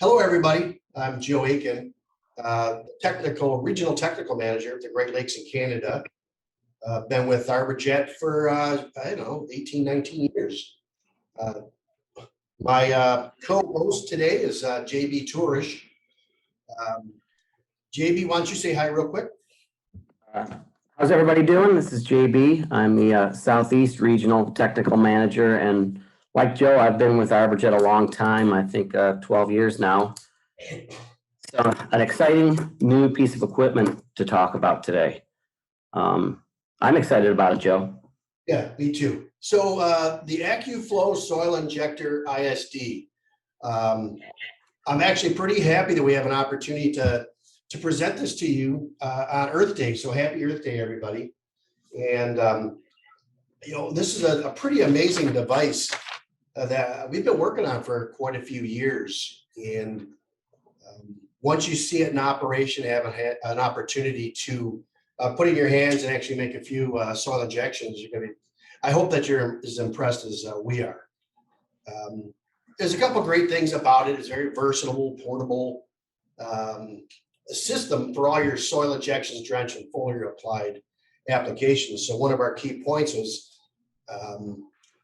Hello, everybody. I'm Joe Aiken, regional technical manager at the Great Lakes in Canada. Been with Arborjet for, I don't know, 18, 19 years. My co-host today is JB Toorish. JB, why don't you say hi real quick? How's everybody doing? This is JB. I'm the Southeast Regional Technical Manager, and like Joe, I've been with Arborjet a long time, I think 12 years now. So an exciting new piece of equipment to talk about today. I'm excited about it, Joe. Yeah, me too. So the AccuFlo Soil Injector ISD. I'm actually pretty happy that we have an opportunity to present this to you on Earth Day. So happy Earth Day, everybody. And, this is a pretty amazing device that we've been working on for quite a few years. And once you see it in operation, have an opportunity to put it in your hands and actually make a few soil injections, you're going to be, I hope that you're as impressed as we are. There's a couple great things about it. It's very versatile, portable system for all your soil injections, drench, and foliar applied applications. So one of our key points was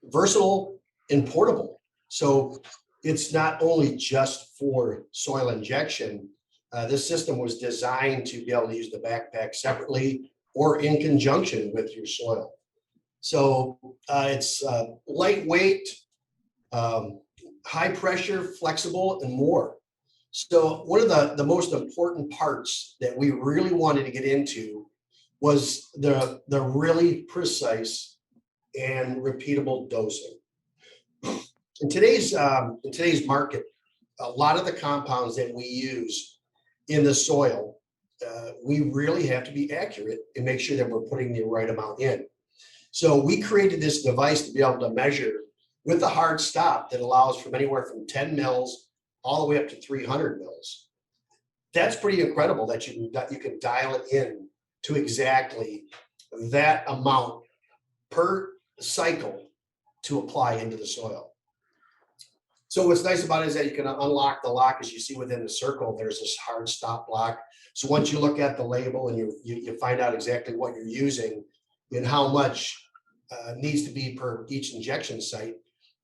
versatile and portable. So it's not only just for soil injection. This system was designed to be able to use the backpack separately or in conjunction with your soil. So it's lightweight, high pressure, flexible, and more. So one of the most important parts that we really wanted to get into was the really precise and repeatable dosing. In today's market, a lot of the compounds that we use in the soil, we really have to be accurate and make sure that we're putting the right amount in. So we created this device to be able to measure with a hard stop that allows from anywhere from 10 mils all the way up to 300 mils. That's pretty incredible that you can dial it in to exactly that amount per cycle to apply into the soil. So what's nice about it is that you can unlock the lock. As you see within the circle, there's this hard stop lock. So once you look at the label and you find out exactly what you're using and how much needs to be per each injection site,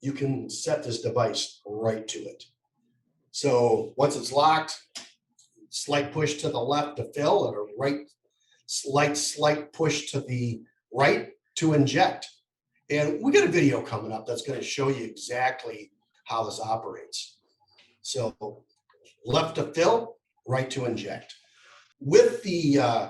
you can set this device right to it. So once it's locked, slight push to the left to fill, and a right slight push to the right to inject. And we got a video coming up that's going to show you exactly how this operates. So left to fill, right to inject. With the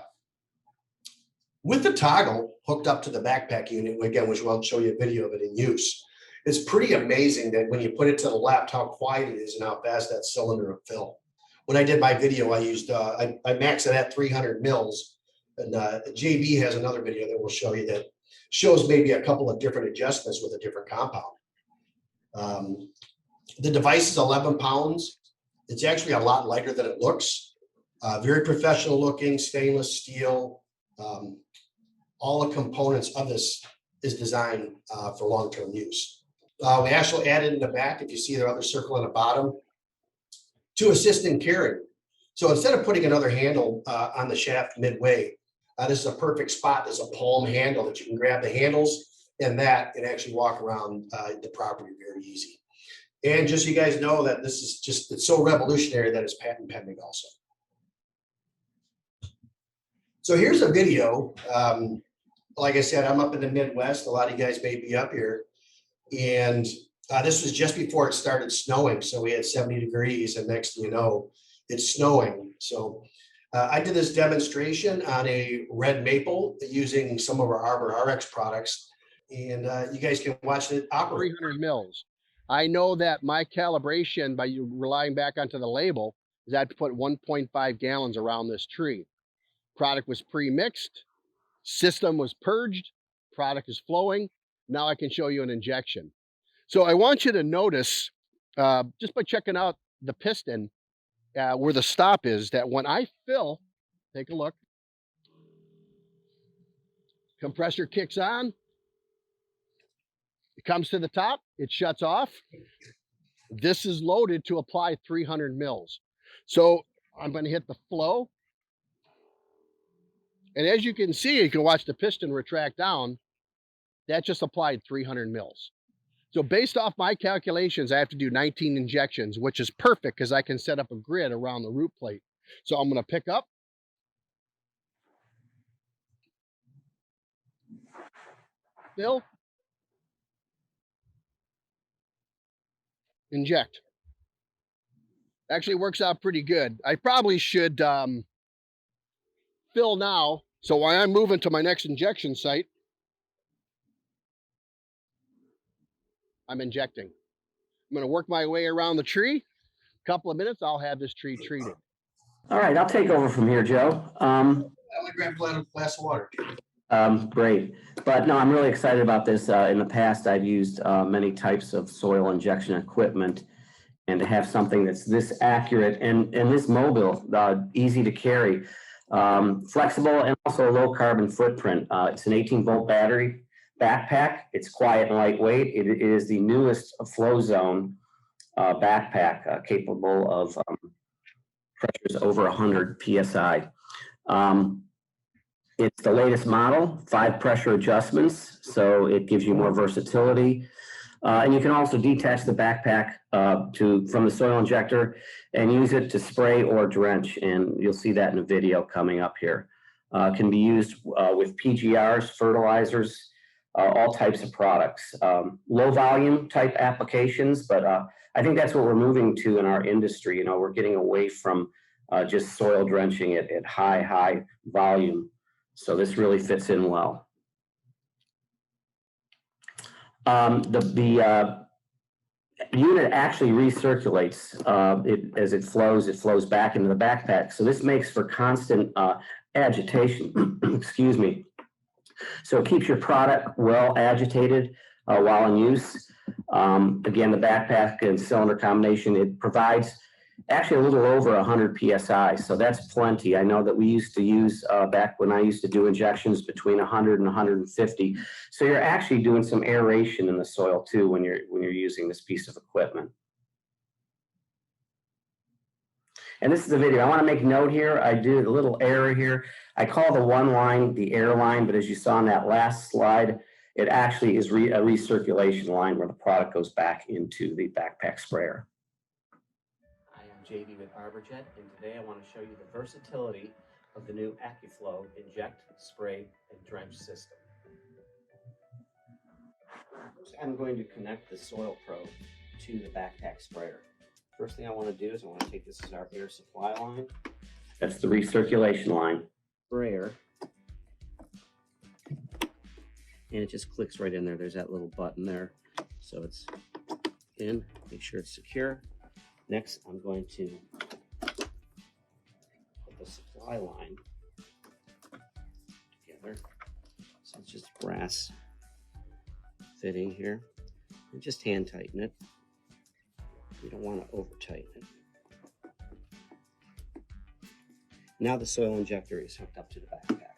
toggle hooked up to the backpack unit, again, which I'll show you a video of it in use. It's pretty amazing that when you put it to the left, how quiet it is and how fast that cylinder will fill. When I did my video, I used I maxed it at 300 mils, and JB has another video that we'll show you that shows maybe a couple of different adjustments with a different compound. The device is 11 pounds. It's actually a lot lighter than it looks. Very professional looking, stainless steel. All the components of this is designed for long-term use. We actually added in the back, if you see the other circle on the bottom, to assist in carrying. So instead of putting another handle on the shaft midway, this is a perfect spot. There's a palm handle that you can grab the handles and actually walk around the property very easy. And just so you guys know that this is it's so revolutionary that it's patent pending also. So here's a video. Like I said, I'm up in the Midwest. A lot of you guys may be up here. And this was just before it started snowing. So we had 70 degrees and next thing you know, it's snowing. So I did this demonstration on a red maple using some of our Arbor RX products. And you guys can watch it operate. 300 mils. I know that my calibration, by you relying back onto the label, is I had to put 1.5 gallons around this tree. Product was pre-mixed, system was purged, product is flowing. Now I can show you an injection. So I want you to notice, just by checking out the piston, where the stop is, that when I fill, take a look, compressor kicks on, it comes to the top, it shuts off. This is loaded to apply 300 mils. So I'm going to hit the flow. And as you can see, you can watch the piston retract down. That just applied 300 mils. So based off my calculations, I have to do 19 injections, which is perfect because I can set up a grid around the root plate. So I'm going to pick up, fill, inject. Actually works out pretty good. I probably should fill now. So while I'm moving to my next injection site, I'm injecting. I'm going to work my way around the tree. A couple of minutes, I'll have this tree treated. All right, I'll take over from here, Joe. I'm gonna grab a glass of water. Great, but no, I'm really excited about this. In the past, I've used many types of soil injection equipment, and to have something that's this accurate and this mobile, easy to carry, flexible, and also a low carbon footprint. It's an 18-volt battery backpack. It's quiet and lightweight. It is the newest flow zone backpack capable of pressures over 100 psi. It's the latest model, 5 pressure adjustments, so it gives you more versatility. And you can also detach the backpack from the soil injector and use it to spray or drench, and you'll see that in a video coming up here. Can be used with PGRs, fertilizers, all types of products. Low volume type applications, but I think that's what we're moving to in our industry. You know, we're getting away from just soil drenching at high volume. So this really fits in well. The unit actually recirculates as it flows back into the backpack. So this makes for constant agitation, excuse me. So it keeps your product well agitated while in use. Again, the backpack and cylinder combination, it provides actually a little over 100 psi, so that's plenty. I know that we used to use back when I used to do injections between 100 and 150. So you're actually doing some aeration in the soil too when you're using this piece of equipment. And this is a video. I want to make note here. I did a little error here. I call the one line the air line, but as you saw on that last slide, it actually is a recirculation line where the product goes back into the backpack sprayer. I am JB with Arborjet, and today I want to show you the versatility of the new AccuFlo inject, spray, and drench system. First, I'm going to connect the soil probe to the backpack sprayer. First thing I want to do is I want to take this as our air supply line. That's the recirculation line. Sprayer. And it just clicks right in there. There's that little button there. So it's in, make sure it's secure. Next, I'm going to put the supply line together. So it's just brass fitting here. And just hand tighten it. You don't want to over tighten it. Now the soil injector is hooked up to the backpack.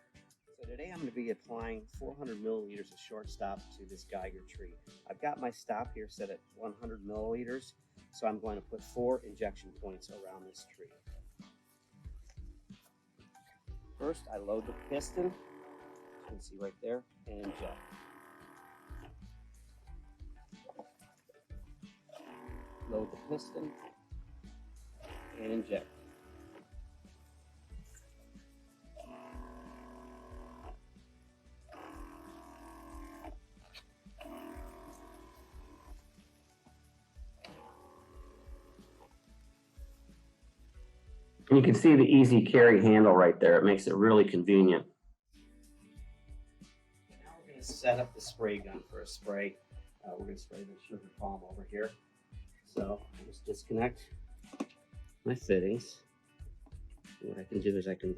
So today I'm going to be applying 400 milliliters of shortstop to this Geiger tree. I've got my stop here set at 100 milliliters. So I'm going to put 4 injection points around this tree. First, I load the piston, you can see right there, and inject. Load the piston, and inject. And you can see the easy carry handle right there. It makes it really convenient. Now we're going to set up the spray gun for a spray. We're going to spray the sugar palm over here. So I'll just disconnect my fittings. And what I can do is I can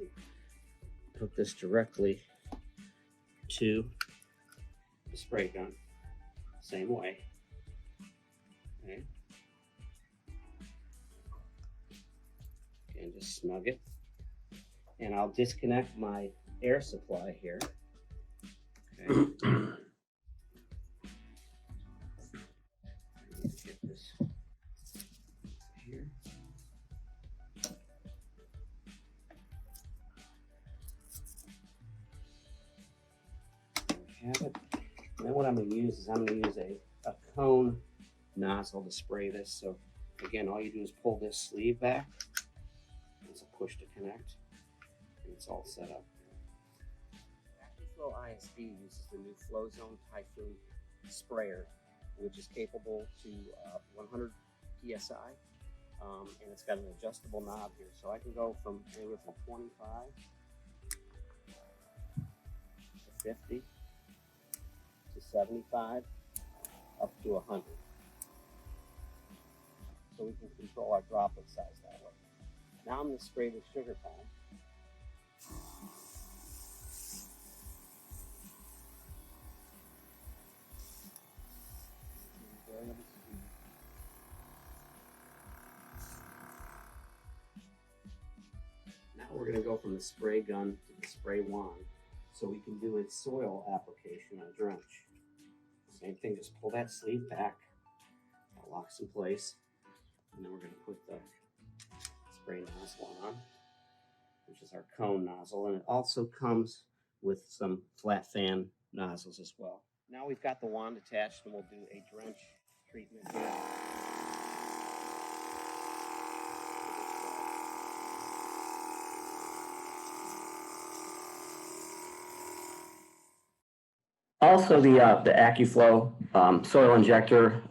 hook this directly to the spray gun. Same way. Okay. And just snug it. And I'll disconnect my air supply here. Okay. Get this I'm going to use is I'm going to use a cone nozzle to spray this. So again, all you do is pull this sleeve back. It's a push to connect, and it's all set up. AccuFlo ISD uses the new Flow Zone Typhoon sprayer, which is capable to 100 psi, and it's got an adjustable knob here, so I can go from anywhere from 25 to 50 to 75 up to 100. So we can control our droplet size that way. Now I'm going to spray the sugar palm. Now we're going to go from the spray gun to the spray wand, so we can do a soil application on drench. Same thing, just pull that sleeve back, that locks in place, and then we're going to put the spray nozzle on, which is our cone nozzle, and it also comes with some flat fan nozzles as well. Now we've got the wand attached, and we'll do a drench treatment here. Also, the AccuFlo Soil Injector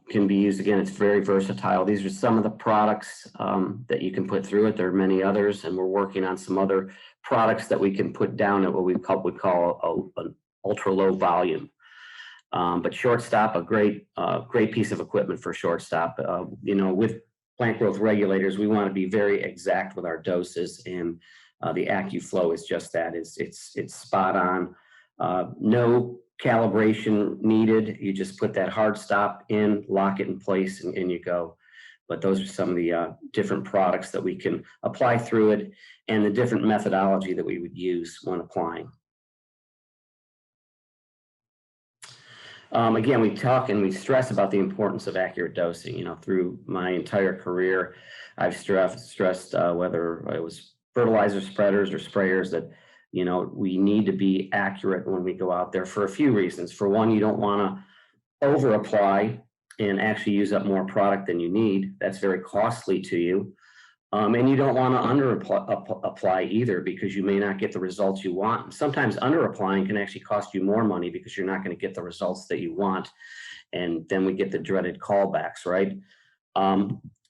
can be used. Again, it's very versatile. These are some of the products that you can put through it. There are many others, and we're working on some other products that we can put down at what we would call an ultra low volume. But shortstop, a great piece of equipment for shortstop. With plant growth regulators, we want to be very exact with our doses, and the AccuFlo is just that. It's spot on. No calibration needed. You just put that hard stop in, lock it in place, and you go. But those are some of the different products that we can apply through it, and the different methodology that we would use when applying. Again, we talk and we stress about the importance of accurate dosing. Through my entire career, I've stressed whether it was fertilizer spreaders or sprayers that we need to be accurate when we go out there for a few reasons. For one, you don't want to over apply and actually use up more product than you need. That's very costly to you. And you don't want to under apply either, because you may not get the results you want. Sometimes under applying can actually cost you more money because you're not going to get the results that you want. And then we get the dreaded callbacks, right?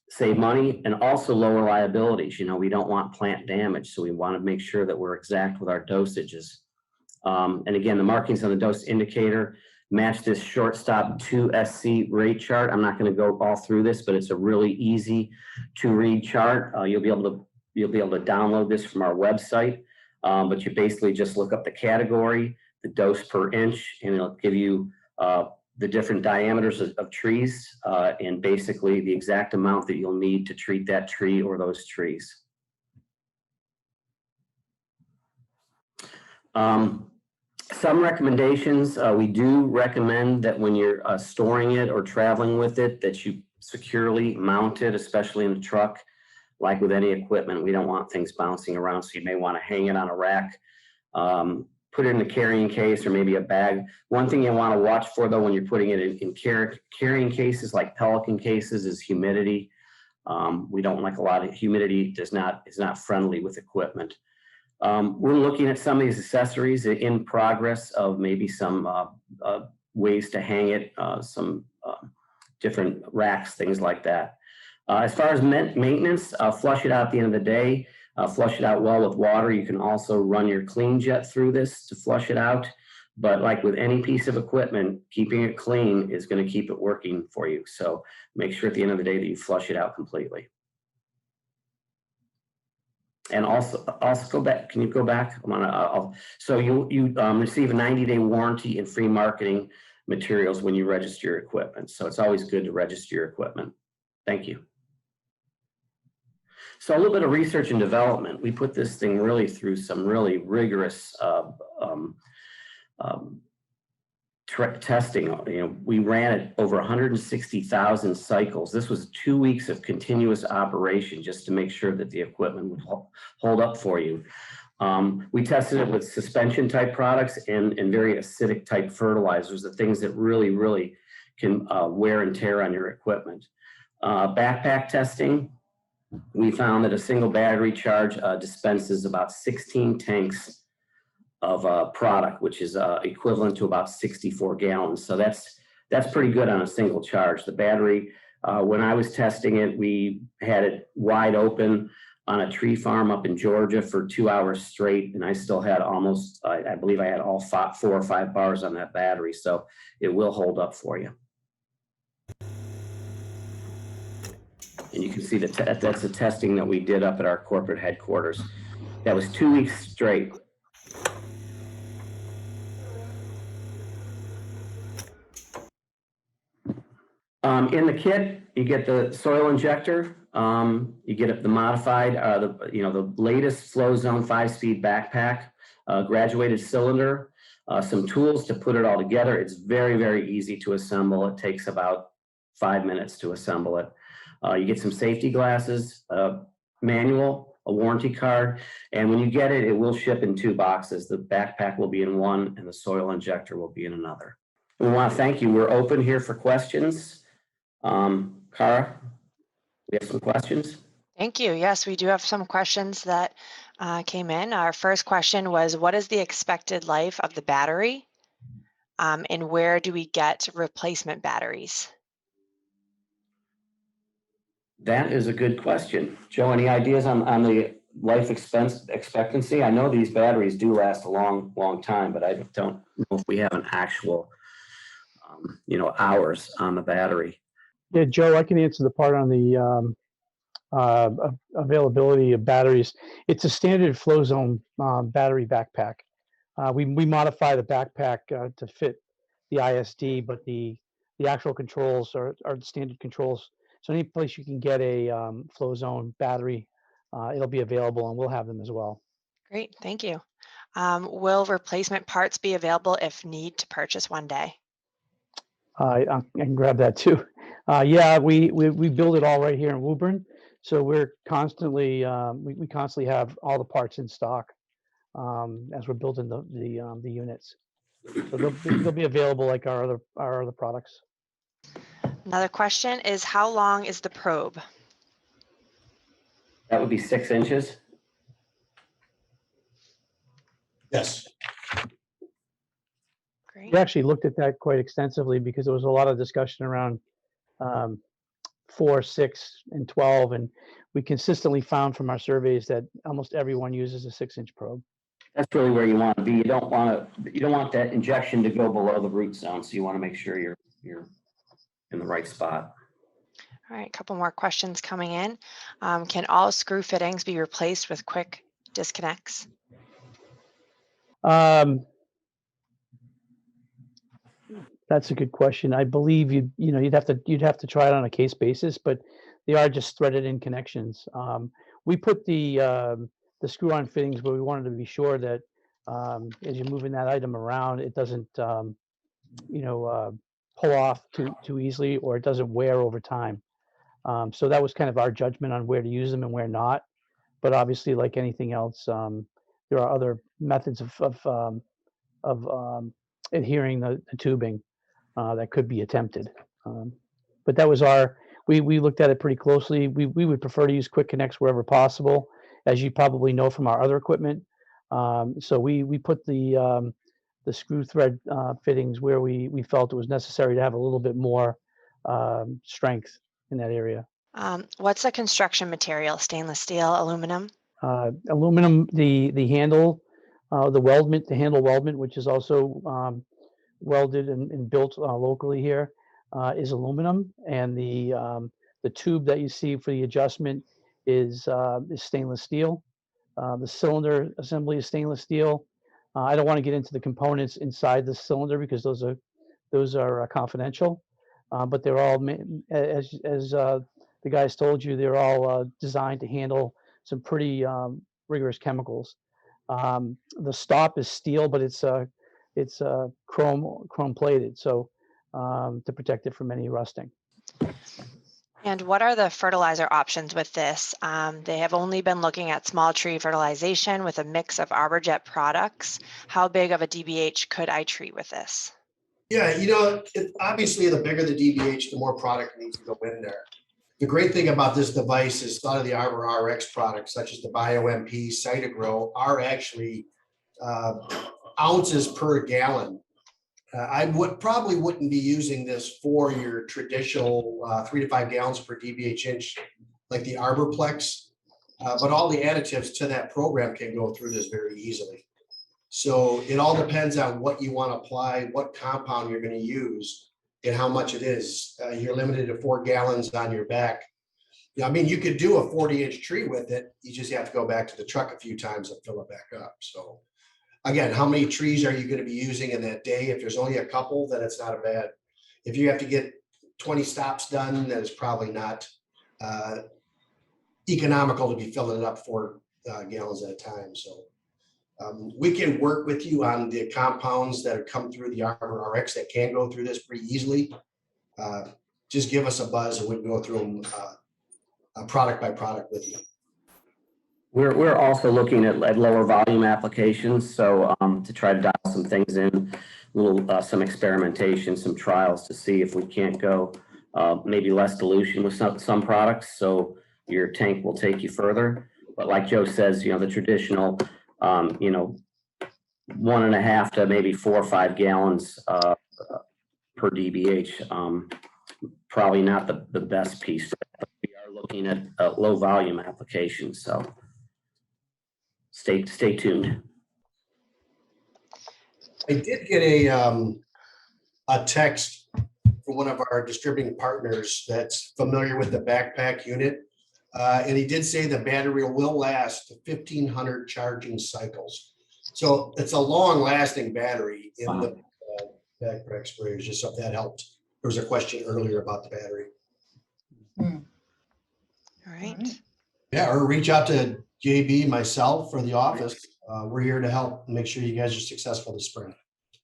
Save money and also lower liabilities. We don't want plant damage, so we want to make sure that we're exact with our dosages. And again, the markings on the dose indicator match this shortstop 2SC rate chart. I'm not going to go all through this, but it's a really easy to read chart. You'll be able to download this from our website. But you basically just look up the category, the dose per inch, and it'll give you the different diameters of trees, and basically the exact amount that you'll need to treat that tree or those trees. Some recommendations, we do recommend that when you're storing it or traveling with it, that you securely mount it, especially in the truck. Like with any equipment, we don't want things bouncing around, so you may want to hang it on a rack. Put it in a carrying case or maybe a bag. One thing you want to watch for, though, when you're putting it in carrying cases like Pelican cases, is humidity. We don't like a lot of humidity. Is not friendly with equipment. We're looking at some of these accessories in progress of maybe some ways to hang it, some different racks, things like that. As far as maintenance, flush it out at the end of the day. Flush it out well with water. You can also run your clean jet through this to flush it out. But like with any piece of equipment, keeping it clean is going to keep it working for you. So make sure at the end of the day that you flush it out completely. And also go back. Can you go back? So you receive a 90-day warranty and free marketing materials when you register your equipment. So it's always good to register your equipment. Thank you. So a little bit of research and development. We put this thing really through some really rigorous testing. We ran it over 160,000 cycles. This was 2 weeks of continuous operation just to make sure that the equipment would hold up for you. We tested it with suspension type products and very acidic type fertilizers, the things that really can wear and tear on your equipment. Backpack testing, we found that a single battery charge dispenses about 16 tanks of product, which is equivalent to about 64 gallons. So that's pretty good on a single charge. The battery, when I was testing it, we had it wide open on a tree farm up in Georgia for 2 hours straight, and I still had almost, I believe I had all 4 or 5 bars on that battery, so it will hold up for you. And you can see that that's the testing that we did up at our corporate headquarters. That was 2 weeks straight. In the kit, you get the soil injector. You get the modified, the latest Flow Zone 5-speed backpack, graduated cylinder, some tools to put it all together. It's very easy to assemble. It takes about 5 minutes to assemble it. You get some safety glasses, manual, a warranty card, and when you get it, it will ship in 2 boxes. The backpack will be in one, and the soil injector will be in another. We want to thank you. We're open here for questions. Cara, we have some questions. Thank you. Yes, we do have some questions that came in. Our first question was, what is the expected life of the battery? And where do we get replacement batteries? That is a good question. Joe, any ideas on the life expectancy? I know these batteries do last a long time, but I don't know if we have an actual, hours on the battery. Yeah, Joe, I can answer the part on the availability of batteries. It's a standard Flow Zone battery backpack. We modify the backpack to fit the ISD, but the actual controls are the standard controls. So any place you can get a Flow Zone battery, it'll be available, and we'll have them as well. Great, thank you. Will replacement parts be available if need to purchase one day? I can grab that too. Yeah, we build it all right here in Woburn, so we're constantly we constantly have all the parts in stock as we're building the units. So they'll be available like our other products. Another question is, how long is the probe? That would be 6 inches. Yes. Great. We actually looked at that quite extensively because there was a lot of discussion around 4, 6, and 12, and we consistently found from our surveys that almost everyone uses a 6-inch probe. That's really where you want to be. You don't want that injection to go below the root zone, so you want to make sure you're in the right spot. All right, a couple more questions coming in. Can all screw fittings be replaced with quick disconnects? That's a good question. I believe you'd have to try it on a case basis, but they are just threaded in connections. We put the screw-on fittings where we wanted to be sure that as you're moving that item around, it doesn't pull off too easily, or it doesn't wear over time. So that was kind of our judgment on where to use them and where not. But obviously, like anything else, there are other methods of adhering the tubing that could be attempted. But that was we looked at it pretty closely. We would prefer to use quick connects wherever possible, as you probably know from our other equipment. So we put the screw thread fittings where we felt it was necessary to have a little bit more strength in that area. What's the construction material? Stainless steel, aluminum? Aluminum, the handle, the handle weldment, which is also welded and built locally here, is aluminum, and the tube that you see for the adjustment is stainless steel. The cylinder assembly is stainless steel. I don't want to get into the components inside the cylinder because those are confidential, but they're all as the guys told you, they're all designed to handle some pretty rigorous chemicals. The stop is steel, but it's chrome plated, so to protect it from any rusting. And what are the fertilizer options with this? They have only been looking at small tree fertilization with a mix of Arborjet products. How big of a DBH could I treat with this? Yeah, obviously the bigger the DBH, the more product needs to go in there. The great thing about this device is a lot of the Arbor RX products, such as the BioMP, Cytogrow, are actually ounces per gallon. I probably wouldn't be using this for your traditional 3 to 5 gallons per DBH inch, like the Arborplex. But all the additives to that program can go through this very easily. So it all depends on what you want to apply, what compound you're going to use, and how much it is. You're limited to 4 gallons on your back. Yeah, I mean, you could do a 40-inch tree with it. You just have to go back to the truck a few times and fill it back up. So again, how many trees are you going to be using in that day? If there's only a couple, then it's not a bad. If you have to get 20 stops done, then it's probably not economical to be filling it up 4 gallons at a time. So we can work with you on the compounds that have come through the Arbor RX that can go through this pretty easily. Just give us a buzz and we can go through them product by product with you. We're also looking at lower volume applications, so to try to dial some things in, some experimentation, some trials to see if we can't go maybe less dilution with some products, so your tank will take you further. But like Joe says, the traditional 1.5 to maybe 4 or 5 gallons per DBH, probably not the best piece. But we are looking at low volume applications, so stay tuned. I did get a text from one of our distributing partners that's familiar with the backpack unit. And he did say the battery will last 1,500 charging cycles. So it's a long lasting battery in Wow. the backpack sprayers, just so that helped. There was a question earlier about the battery. All right. Yeah, or reach out to JB, myself, or the office. We're here to help and make sure you guys are successful this spring.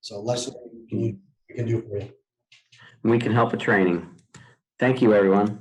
So let's see what we can do for you. We can help with training. Thank you, everyone.